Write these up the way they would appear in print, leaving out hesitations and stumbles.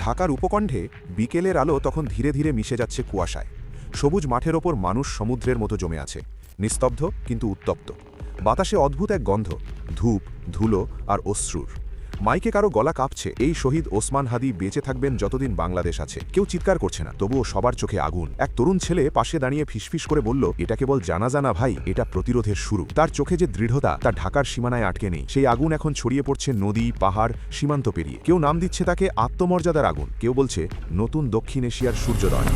ঢাকার উপকণ্ঠে বিকেলের আলো তখন ধীরে ধীরে মিশে যাচ্ছে কুয়াশায়। সবুজ মাঠের ওপর মানুষ সমুদ্রের মতো জমে আছে, নিস্তব্ধ কিন্তু উত্তপ্ত। বাতাসে অদ্ভুত এক গন্ধ, ধূপ, ধুলো আর অশ্রুর। মাইকে কারো গলা কাঁপছে, এই শহীদ ওসমান হাদি বেঁচে থাকবেন যতদিন বাংলাদেশ আছে। কেউ চিৎকার করছে না, তবুও সবার চোখে আগুন। এক তরুণ ছেলে পাশে দাঁড়িয়ে ফিসফিস করে বলল, এটা কেবল জানাজা না ভাই, এটা প্রতিরোধের শুরু। তার চোখে যে দৃঢ়তা, তা ঢাকার সীমানায় আটকে নেই। সেই আগুন এখন ছড়িয়ে পড়ছে নদী, পাহাড়, সীমান্ত পেরিয়ে। কেউ নাম দিচ্ছে তাকে আত্মমর্যাদার আগুন, কেউ বলছে নতুন দক্ষিণ এশিয়ার সূর্যোদয়।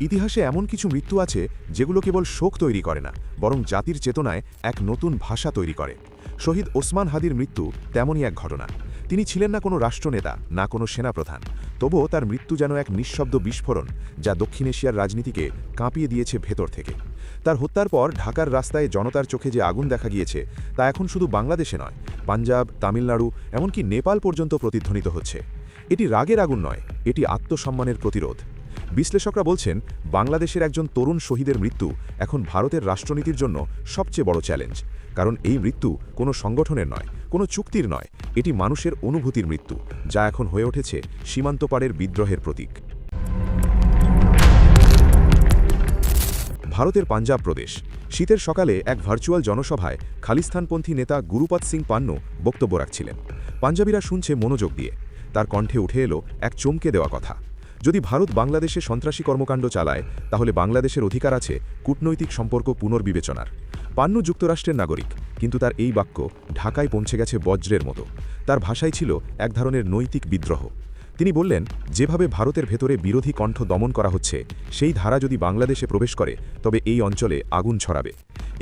ইতিহাসে এমন কিছু মৃত্যু আছে যেগুলো কেবল শোক তৈরি করে না, বরং জাতির চেতনায় এক নতুন ভাষা তৈরি করে। শহীদ ওসমান হাদির মৃত্যু তেমনই এক ঘটনা। তিনি ছিলেন না কোনো রাষ্ট্রনেতা, না কোনো সেনাপ্রধান, তবুও তার মৃত্যু যেন এক নিঃশব্দ বিস্ফোরণ, যা দক্ষিণ এশিয়ার রাজনীতিকে কাঁপিয়ে দিয়েছে ভেতর থেকে। তার হত্যার পর ঢাকার রাস্তায় জনতার চোখে যে আগুন দেখা গিয়েছে, তা এখন শুধু বাংলাদেশে নয়, পাঞ্জাব, তামিলনাড়ু, এমনকি নেপাল পর্যন্ত প্রতিধ্বনিত হচ্ছে। এটি রাগের আগুন নয়, এটি আত্মসম্মানের প্রতিরোধ। বিশ্লেষকরা বলছেন, বাংলাদেশের একজন তরুণ শহীদের মৃত্যু এখন ভারতের রাষ্ট্রনীতির জন্য সবচেয়ে বড় চ্যালেঞ্জ। কারণ এই মৃত্যু কোনো সংগঠনের নয়, কোনো চুক্তির নয়, এটি মানুষের অনুভূতির মৃত্যু, যা এখন হয়ে উঠেছে সীমান্তপাড়ের বিদ্রোহের প্রতীক। ভারতের পাঞ্জাব প্রদেশ। শীতের সকালে এক ভার্চুয়াল জনসভায় খালিস্তানপন্থী নেতা গুরুপত সিং পান্নু বক্তব্য রাখছিলেন। পাঞ্জাবিরা শুনছে মনোযোগ দিয়ে। তার কণ্ঠে উঠে এলো এক চমকে দেওয়া কথা। যদি ভারত বাংলাদেশে সন্ত্রাসী কর্মকাণ্ড চালায়, তাহলে বাংলাদেশের অধিকার আছে কূটনৈতিক সম্পর্ক পুনর্বিবেচনার। পান্নু যুক্তরাষ্ট্রের নাগরিক, কিন্তু তার এই বাক্য ঢাকায় পৌঁছে গেছে বজ্রের মতো। তার ভাষাই ছিল এক ধরনের নৈতিক বিদ্রোহ। তিনি বললেন, যেভাবে ভারতের ভেতরে বিরোধী কণ্ঠ দমন করা হচ্ছে, সেই ধারা যদি বাংলাদেশে প্রবেশ করে, তবে এই অঞ্চলে আগুন ছড়াবে।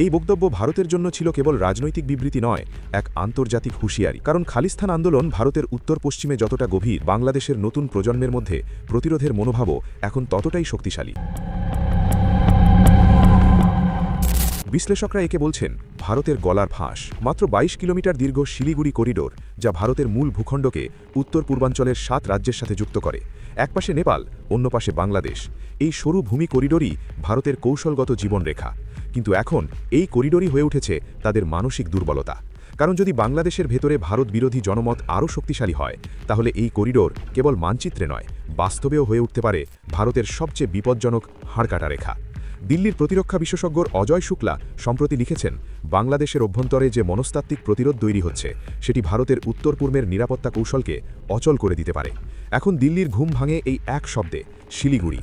এই বক্তব্য ভারতের জন্য ছিল কেবল রাজনৈতিক বিবৃতি নয়, এক আন্তর্জাতিক হুঁশিয়ারি। কারণ খালিস্তান আন্দোলন ভারতের উত্তর পশ্চিমে যতটা গভীর, বাংলাদেশের নতুন প্রজন্মের মধ্যে প্রতিরোধের মনোভাবও এখন ততটাই শক্তিশালী। বিশ্লেষকরা একে বলছেন ভারতের গলার ফাঁস। মাত্র ২২ কিলোমিটার দীর্ঘ শিলিগুড়ি করিডোর, যা ভারতের মূল ভূখণ্ডকে উত্তর পূর্বাঞ্চলের ৭ রাজ্যের সাথে যুক্ত করে। এক পাশে নেপাল, অন্য পাশে বাংলাদেশ। এই সরু ভূমি করিডোরই ভারতের কৌশলগত জীবনরেখা। কিন্তু এখন এই করিডোরই হয়ে উঠেছে তাদের মানসিক দুর্বলতা। কারণ যদি বাংলাদেশের ভেতরে ভারত বিরোধী জনমত আরও শক্তিশালী হয়, তাহলে এই করিডোর কেবল মানচিত্রে নয়, বাস্তবেও হয়ে উঠতে পারে ভারতের সবচেয়ে বিপজ্জনক হাড়কাটা রেখা। দিল্লির প্রতিরক্ষা বিশেষজ্ঞ অজয় শুক্লা সম্প্রতি লিখেছেন, বাংলাদেশের অভ্যন্তরে যে মনস্তাত্ত্বিক প্রতিরোধ তৈরি হচ্ছে, সেটি ভারতের উত্তর পূর্বের নিরাপত্তা কৌশলকে অচল করে দিতে পারে। এখন দিল্লির ঘুম ভাঙে এই এক শব্দে, শিলিগুড়ি।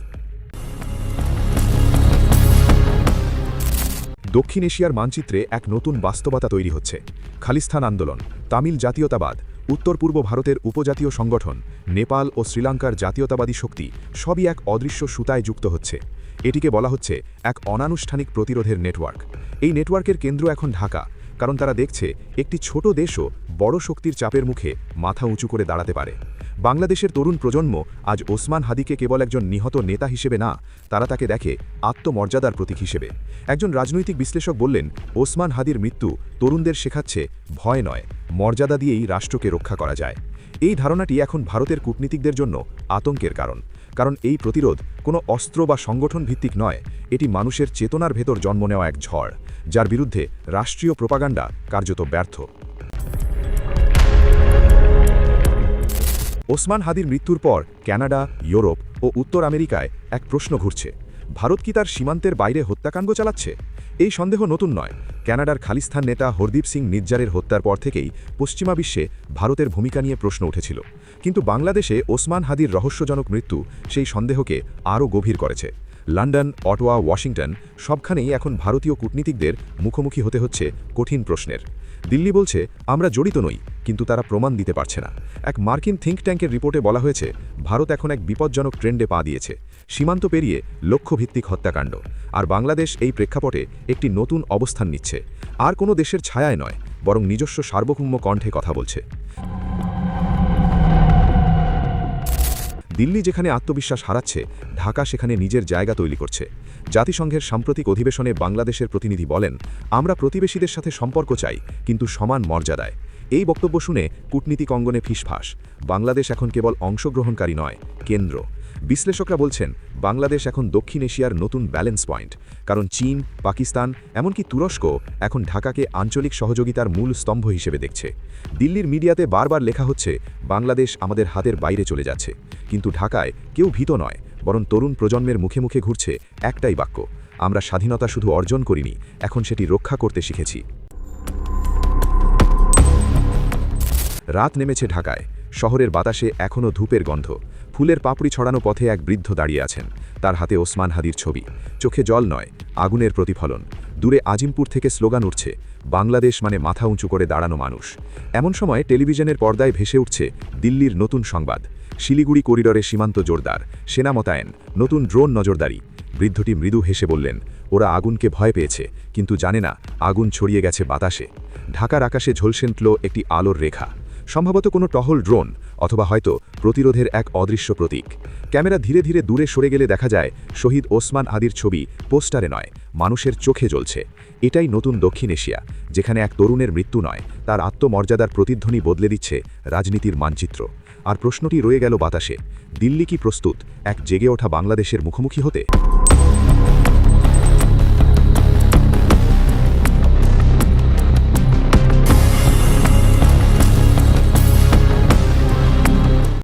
দক্ষিণ এশিয়ার মানচিত্রে এক নতুন বাস্তবতা তৈরি হচ্ছে। খালিস্তান আন্দোলন, তামিল জাতীয়তাবাদ, উত্তর পূর্ব ভারতের উপজাতীয় সংগঠন, নেপাল ও শ্রীলঙ্কার জাতীয়তাবাদী শক্তি সবই এক অদৃশ্য সুতায় যুক্ত হচ্ছে। এটিকে বলা হচ্ছে এক অনানুষ্ঠানিক প্রতিরোধের নেটওয়ার্ক। এই নেটওয়ার্কের কেন্দ্র এখন ঢাকা, কারণ তারা দেখছে একটি ছোট দেশও বড় শক্তির চাপের মুখে মাথা উঁচু করে দাঁড়াতে পারে। বাংলাদেশের তরুণ প্রজন্ম আজ ওসমান হাদিকে কেবল একজন নিহত নেতা হিসেবে না, তারা তাকে দেখে আত্মমর্যাদার প্রতীক হিসেবে। একজন রাজনৈতিক বিশ্লেষক বললেন, ওসমান হাদির মৃত্যু তরুণদের শেখাচ্ছে ভয় নয়, মর্যাদা দিয়েই রাষ্ট্রকে রক্ষা করা যায়। এই ধারণাটি এখন ভারতের কূটনীতিকদের জন্য আতঙ্কের কারণ এই প্রতিরোধ কোনো অস্ত্র বা সংগঠন ভিত্তিক নয়, এটি মানুষের চেতনার ভেতর জন্ম নেওয়া এক ঝড়, যার বিরুদ্ধে রাষ্ট্রীয় প্রোপাগান্ডা কার্যত ব্যর্থ। ওসমান হাদির মৃত্যুর পর কানাডা, ইউরোপ ও উত্তর আমেরিকায় এক প্রশ্ন ঘুরছে, ভারত কি তার সীমান্তের বাইরে হত্যাকাণ্ড চালাচ্ছে? এই সন্দেহ নতুন নয়। কানাডার খালিস্তান নেতা হরদীপ সিং নিজ্জারের হত্যার পর থেকেই পশ্চিমা বিশ্বে ভারতের ভূমিকা নিয়ে প্রশ্ন উঠেছিল। কিন্তু বাংলাদেশে ওসমান হাদির রহস্যজনক মৃত্যু সেই সন্দেহকে আরও গভীর করেছে। লন্ডন, অটোয়া, ওয়াশিংটন সবখানেই এখন ভারতীয় কূটনীতিকদের মুখোমুখি হতে হচ্ছে কঠিন প্রশ্নের। দিল্লি বলছে, আমরা জড়িত নই, কিন্তু তারা প্রমাণ দিতে পারছে না। এক মার্কিন থিঙ্ক ট্যাঙ্কের রিপোর্টে বলা হয়েছে, ভারত এখন এক বিপজ্জনক ট্রেন্ডে পা দিয়েছে, সীমান্ত পেরিয়ে লক্ষ্যভিত্তিক হত্যাকাণ্ড। আর বাংলাদেশ এই প্রেক্ষাপটে একটি নতুন অবস্থান নিচ্ছে। আর কোনো দেশের ছায়ায় নয়, বরং নিজস্ব সার্বভৌম কণ্ঠে কথা বলছে। দিল্লি যেখানে আত্মবিশ্বাস হারাচ্ছে, ঢাকা সেখানে নিজের জায়গা তৈরি করছে। জাতিসংঘের সাম্প্রতিক অধিবেশনে বাংলাদেশের প্রতিনিধি বলেন, আমরা প্রতিবেশীদের সাথে সম্পর্ক চাই, কিন্তু সমান মর্যাদায়। এই বক্তব্য শুনে কূটনীতিক অঙ্গনে ফিসফাস। বাংলাদেশ এখন কেবল অংশগ্রহণকারী নয়, কেন্দ্র। বিশ্লেষকরা বলছেন বাংলাদেশ এখন দক্ষিণ এশিয়ার নতুন ব্যালেন্স পয়েন্ট, কারণ চীন, পাকিস্তান, এমনকি তুরস্ক এখন ঢাকাকে আঞ্চলিক সহযোগিতার মূল স্তম্ভ হিসেবে দেখছে। দিল্লির মিডিয়াতে বারবার লেখা হচ্ছে বাংলাদেশ আমাদের হাতের বাইরে চলে যাচ্ছে, কিন্তু ঢাকায় কেউ ভীত নয়, বরং তরুণ প্রজন্মের মুখে মুখে ঘুরছে একটাই বাক্য, আমরা স্বাধীনতা শুধু অর্জন করিনি, এখন সেটি রক্ষা করতে শিখেছি। রাত নেমেছে ঢাকায়, শহরের বাতাসে এখনও ধূপের গন্ধ। ফুলের পাপড়ি ছড়ানো পথে এক বৃদ্ধ দাঁড়িয়ে আছেন, তার হাতে ওসমান হাদির ছবি, চোখে জল নয়, আগুনের প্রতিফলন। দূরে আজিমপুর থেকে স্লোগান উঠছে, বাংলাদেশ মানে মাথা উঁচু করে দাঁড়ানো মানুষ। এমন সময় টেলিভিশনের পর্দায় ভেসে উঠছে দিল্লির নতুন সংবাদ, শিলিগুড়ি করিডরে সীমান্ত জোরদার, সেনা মোতায়েন, নতুন ড্রোন নজরদারি। বৃদ্ধটি মৃদু হেসে বললেন, ওরা আগুনকে ভয় পেয়েছে, কিন্তু জানে না আগুন ছড়িয়ে গেছে বাতাসে। ঢাকার আকাশে ঝলসে উঠল একটি আলোর রেখা, সম্ভবত কোনো টহল ড্রোন, অথবা হয়তো প্রতিরোধের এক অদৃশ্য প্রতীক। ক্যামেরা ধীরে ধীরে দূরে সরে গেলে দেখা যায় শহীদ ওসমান হাদির ছবি পোস্টারে নয়, মানুষের চোখে জ্বলছে। এটাই নতুন দক্ষিণ এশিয়া, যেখানে এক তরুণের মৃত্যু নয়, তার আত্মমর্যাদার প্রতিধ্বনি বদলে দিচ্ছে রাজনীতির মানচিত্র। আর প্রশ্নটি রয়ে গেল বাতাসে, দিল্লি কি প্রস্তুত এক জেগে ওঠা বাংলাদেশের মুখোমুখি হতে?